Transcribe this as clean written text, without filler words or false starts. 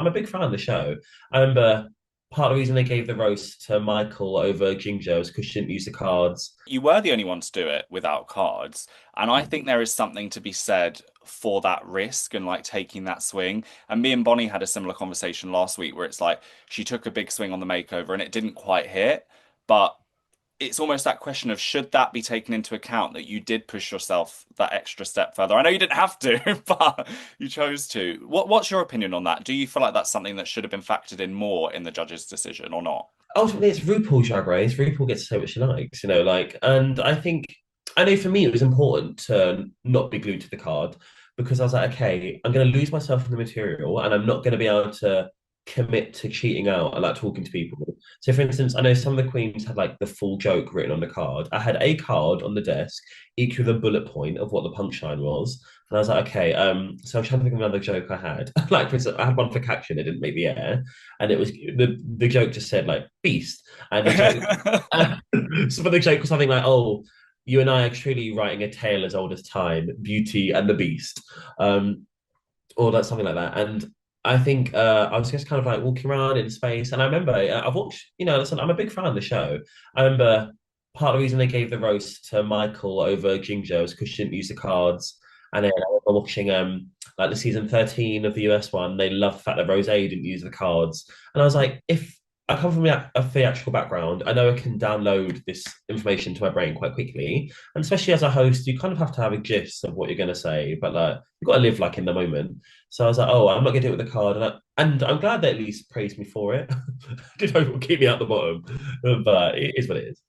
I'm a big fan of the show. I remember part of the reason they gave the roast to Michael over Ginger was because she didn't use the cards. You were the only one to do it without cards. And I think there is something to be said for that risk and like taking that swing. And me and Bonnie had a similar conversation last week where it's like she took a big swing on the makeover and it didn't quite hit. But it's almost that question of should that be taken into account that you did push yourself that extra step further? I know you didn't have to, but you chose to. What's your opinion on that? Do you feel like that's something that should have been factored in more in the judge's decision or not? Ultimately, it's RuPaul's Drag Race. RuPaul gets to say what she likes, like, and I think, I know for me, it was important to not be glued to the card because I was like, okay, I'm going to lose myself in the material and I'm not going to be able to commit to cheating out and like talking to people. So, for instance, I know some of the queens had like the full joke written on the card. I had a card on the desk, each with a bullet point of what the punchline was. And I was like, okay, so I'm trying to think of another joke I had. Like, for instance, I had one for Caption, it didn't make the air, and it was the joke just said like beast, and the joke, so for the joke was something like, oh, you and I are truly writing a tale as old as time, Beauty and the Beast, or like something like that. And I think I was just kind of like walking around in space, and I remember I've watched, listen, I'm a big fan of the show. I remember part of the reason they gave the roast to Michael over Ginger was because she didn't use the cards. And then I remember watching like the season 13 of the US one, they loved the fact that Rose didn't use the cards. And I was like, if I come from a theatrical background, I know I can download this information to my brain quite quickly. And especially as a host, you kind of have to have a gist of what you're gonna say, but like you've got to live like in the moment. So I was like, oh, I'm not gonna do it with the card, and I'm glad they at least praised me for it. I did hope it would keep me at the bottom, but it is what it is.